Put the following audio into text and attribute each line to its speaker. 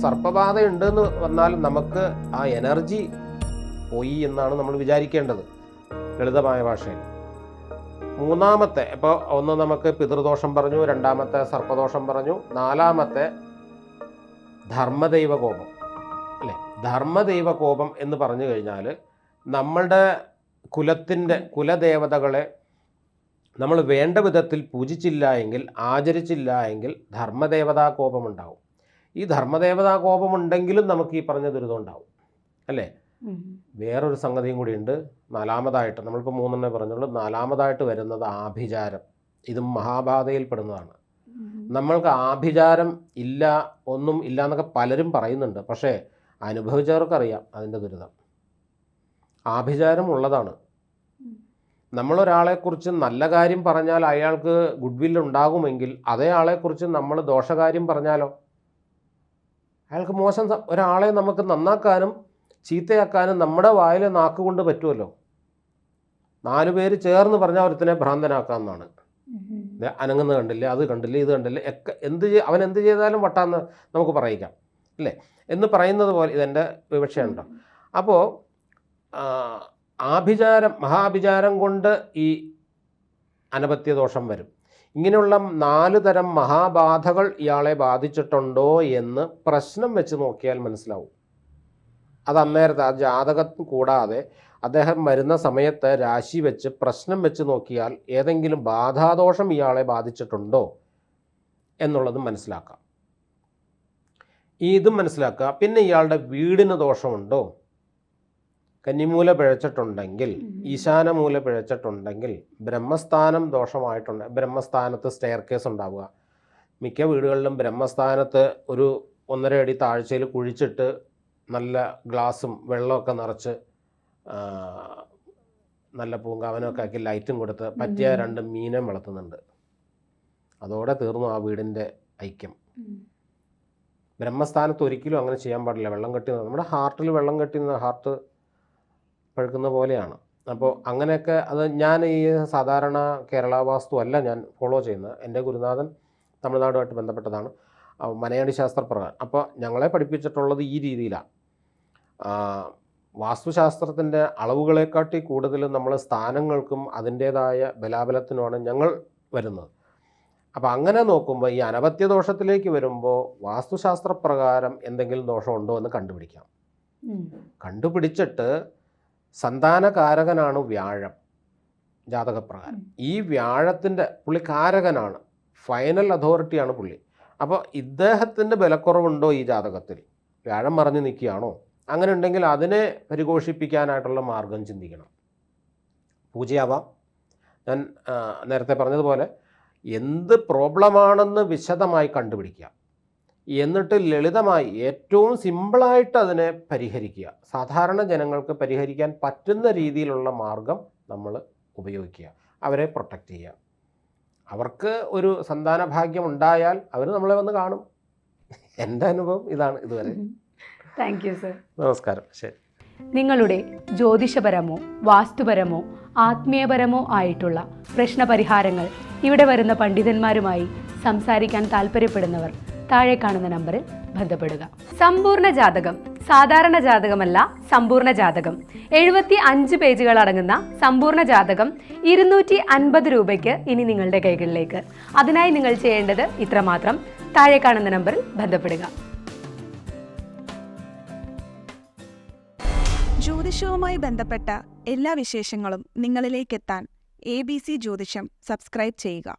Speaker 1: സർപ്പബാധ ഉണ്ടെന്ന് വന്നാൽ നമുക്ക് ആ എനർജി പോയി എന്നാണ് നമ്മൾ വിചാരിക്കേണ്ടത് ലളിതമായ ഭാഷയിൽ. മൂന്നാമത്തെ ഇപ്പോൾ ഒന്ന് നമുക്ക് പിതൃദോഷം പറഞ്ഞു, രണ്ടാമത്തെ സർപ്പദോഷം പറഞ്ഞു, നാലാമത്തെ ധർമ്മദൈവകോപം അല്ലേ. ധർമ്മദൈവകോപം എന്ന് പറഞ്ഞു കഴിഞ്ഞാൽ നമ്മളുടെ കുലദേവതകളെ നമ്മൾ വേണ്ട വിധത്തിൽ പൂജിച്ചില്ല എങ്കിൽ, ആചരിച്ചില്ല എങ്കിൽ ധർമ്മദേവതാ കോപം ഉണ്ടാവും. ഈ ധർമ്മദേവതാ കോപം ഉണ്ടെങ്കിലും നമുക്ക് ഈ പറഞ്ഞ ദുരിതം ഉണ്ടാവും അല്ലേ. വേറൊരു സംഗതിയും കൂടിയുണ്ട്. നാലാമതായിട്ട്, നമ്മളിപ്പോൾ മൂന്നെണ്ണേ പറഞ്ഞുള്ളൂ, നാലാമതായിട്ട് വരുന്നത് ആഭിചാരം. ഇതും മഹാബാധയിൽപ്പെടുന്നതാണ്. നമ്മൾക്ക് ആഭിചാരം ഇല്ല, ഒന്നും ഇല്ല എന്നൊക്കെ പലരും പറയുന്നുണ്ട്. പക്ഷേ അനുഭവിച്ചവർക്കറിയാം അതിൻ്റെ ദുരിതം. ആഭിചാരം ഉള്ളതാണ്. നമ്മളൊരാളെക്കുറിച്ച് നല്ല കാര്യം പറഞ്ഞാൽ അയാൾക്ക് ഗുഡ് വിൽ ഉണ്ടാകുമെങ്കിൽ അതേ ആളെക്കുറിച്ച് നമ്മൾ ദോഷകാര്യം പറഞ്ഞാലോ അയാൾക്ക് മോശം. ഒരാളെ നമുക്ക് നന്നാക്കാനും ചീത്തയാക്കാനും നമ്മുടെ വായിൽ നാക്കുകൊണ്ട് പറ്റുമല്ലോ. 4 പേര് ചേർന്ന് പറഞ്ഞാൽ ഒരുത്തനെ ഭ്രാന്തനാക്കാമെന്നാണ്. അനങ്ങുന്നത് കണ്ടില്ലേ, അത് കണ്ടില്ലേ, ഇത് കണ്ടില്ലേ, ഒക്കെ അവൻ എന്ത് ചെയ്താലും വട്ടാന്ന് നമുക്ക് പറയിക്കാം അല്ലേ എന്ന് പറയുന്നത് പോലെ ഇതെൻ്റെ വിവക്ഷയുണ്ടോ. അപ്പോൾ ആഭിചാരം, മഹാഭിചാരം കൊണ്ട് ഈ അനപത്യദോഷം വരും. ഇങ്ങനെയുള്ള 4 തരം മഹാബാധകൾ ഇയാളെ ബാധിച്ചിട്ടുണ്ടോ എന്ന് പ്രശ്നം വെച്ച് നോക്കിയാൽ മനസ്സിലാവും. അത് അന്നേരത്തെ ആ ജാതകം കൂടാതെ അദ്ദേഹം വരുന്ന സമയത്ത് രാശി വെച്ച് പ്രശ്നം വെച്ച് നോക്കിയാൽ ഏതെങ്കിലും ബാധാദോഷം ഇയാളെ ബാധിച്ചിട്ടുണ്ടോ എന്നുള്ളതും മനസ്സിലാക്കാം. ഇതും മനസ്സിലാക്കുക. പിന്നെ ഇയാളുടെ വീടിന് ദോഷമുണ്ടോ, കന്നിമൂല പിഴച്ചിട്ടുണ്ടെങ്കിൽ, ഈശാനമൂല പിഴച്ചിട്ടുണ്ടെങ്കിൽ, ബ്രഹ്മസ്ഥാനം ദോഷമായിട്ടുണ്ട്. ബ്രഹ്മസ്ഥാനത്ത് സ്റ്റെയർ കേസ് ഉണ്ടാവുക. മിക്ക വീടുകളിലും ബ്രഹ്മസ്ഥാനത്ത് ഒരു 1.5 അടി താഴ്ചയിൽ കുഴിച്ചിട്ട് നല്ല ഗ്ലാസും വെള്ളമൊക്കെ നിറച്ച് നല്ല പൂങ്കാവനമൊക്കെ ആക്കി ലൈറ്റും കൊടുത്ത് പറ്റിയ 2 മീനെ വളർത്തുന്നുണ്ട്. അതോടെ തീർന്നു ആ വീടിൻ്റെ ഐക്യം. ബ്രഹ്മസ്ഥാനത്ത് ഒരിക്കലും അങ്ങനെ ചെയ്യാൻ പാടില്ല. വെള്ളം കെട്ടി, നമ്മുടെ ഹാർട്ടിൽ വെള്ളം കെട്ടി ഹാർട്ട് പഴുക്കുന്ന പോലെയാണ്. അപ്പോൾ അങ്ങനെയൊക്കെ അത് ഞാൻ ഈ സാധാരണ കേരള വാസ്തു അല്ല ഞാൻ ഫോളോ ചെയ്യുന്നത്. എൻ്റെ ഗുരുനാഥൻ തമിഴ്നാടുമായിട്ട് ബന്ധപ്പെട്ടതാണ്, മനയാടി ശാസ്ത്രപ്രകാരം. അപ്പോൾ ഞങ്ങളെ പഠിപ്പിച്ചിട്ടുള്ളത് ഈ രീതിയിലാണ്. വാസ്തുശാസ്ത്രത്തിൻ്റെ അളവുകളെക്കാട്ടി കൂടുതൽ നമ്മൾ സ്ഥാനങ്ങൾക്കും അതിൻ്റേതായ ബലാബലത്തിനുമാണ് ഞങ്ങൾ വരുന്നത്. അപ്പോൾ അങ്ങനെ നോക്കുമ്പോൾ ഈ അനപത്യദോഷത്തിലേക്ക് വരുമ്പോൾ വാസ്തുശാസ്ത്രപ്രകാരം എന്തെങ്കിലും ദോഷമുണ്ടോ എന്ന് കണ്ടുപിടിക്കാം. കണ്ടുപിടിച്ചിട്ട് സന്താനകാരകനാണ് വ്യാഴം ജാതകപ്രകാരം. ഈ വ്യാഴത്തിൻ്റെ പുള്ളി കാരകനാണ്, ഫൈനൽ അതോറിറ്റിയാണ് പുള്ളി. അപ്പോൾ ഇദ്ദേഹത്തിൻ്റെ ബലക്കുറവുണ്ടോ ഈ ജാതകത്തിൽ, വ്യാഴം മറഞ്ഞു നിൽക്കുകയാണോ? അങ്ങനെ ഉണ്ടെങ്കിൽ അതിനെ പരിപോഷിപ്പിക്കാനായിട്ടുള്ള മാർഗം ചിന്തിക്കണം. പൂജയാവാം. ഞാൻ നേരത്തെ പറഞ്ഞതുപോലെ എന്ത് പ്രോബ്ലമാണെന്ന് വിശദമായി കണ്ടുപിടിക്കുക, എന്നിട്ട് ലളിതമായി ഏറ്റവും സിമ്പിളായിട്ട് അതിനെ പരിഹരിക്കുക. സാധാരണ ജനങ്ങൾക്ക് പരിഹരിക്കാൻ പറ്റുന്ന രീതിയിലുള്ള മാർഗം നമ്മൾ ഉപയോഗിക്കുക. അവരെ പ്രൊട്ടക്റ്റ് ചെയ്യുക. അവർക്ക് ഒരു സന്താന ഭാഗ്യം ഉണ്ടായാൽ അവർ നമ്മളെ വന്ന് കാണും. എൻ്റെ അനുഭവം ഇതാണ് ഇതുവരെ.
Speaker 2: Thank you sir.
Speaker 1: നമസ്കാരം. ശരി.
Speaker 2: നിങ്ങളുടെ ജ്യോതിഷപരമോ വാസ്തുപരമോ ആത്മീയപരമോ ആയിട്ടുള്ള പ്രശ്നപരിഹാരങ്ങൾ ഇവിടെ വരുന്ന പണ്ഡിതന്മാരുമായി സംസാരിക്കാൻ താല്പര്യപ്പെടുന്നവർ താഴെ കാണുന്ന നമ്പറിൽ ബന്ധപ്പെടുക. സമ്പൂർണ്ണ ജാതകം, സാധാരണ ജാതകമല്ല, സമ്പൂർണ്ണ ജാതകം. 75 പേജുകൾ അടങ്ങുന്ന സമ്പൂർണ്ണ ജാതകം 250 രൂപയ്ക്ക് ഇനി നിങ്ങളുടെ കൈകളിലേക്ക്. അതിനായി നിങ്ങൾ ചെയ്യേണ്ടത് ഇത്രമാത്രം: താഴെ കാണുന്ന നമ്പറിൽ ബന്ധപ്പെടുക.
Speaker 3: ജ്യോതിഷവുമായി ബന്ധപ്പെട്ട എല്ലാ വിശേഷങ്ങളും നിങ്ങളിലേക്കെത്താൻ ABC ജ്യോതിഷം സബ്സ്ക്രൈബ് ചെയ്യുക.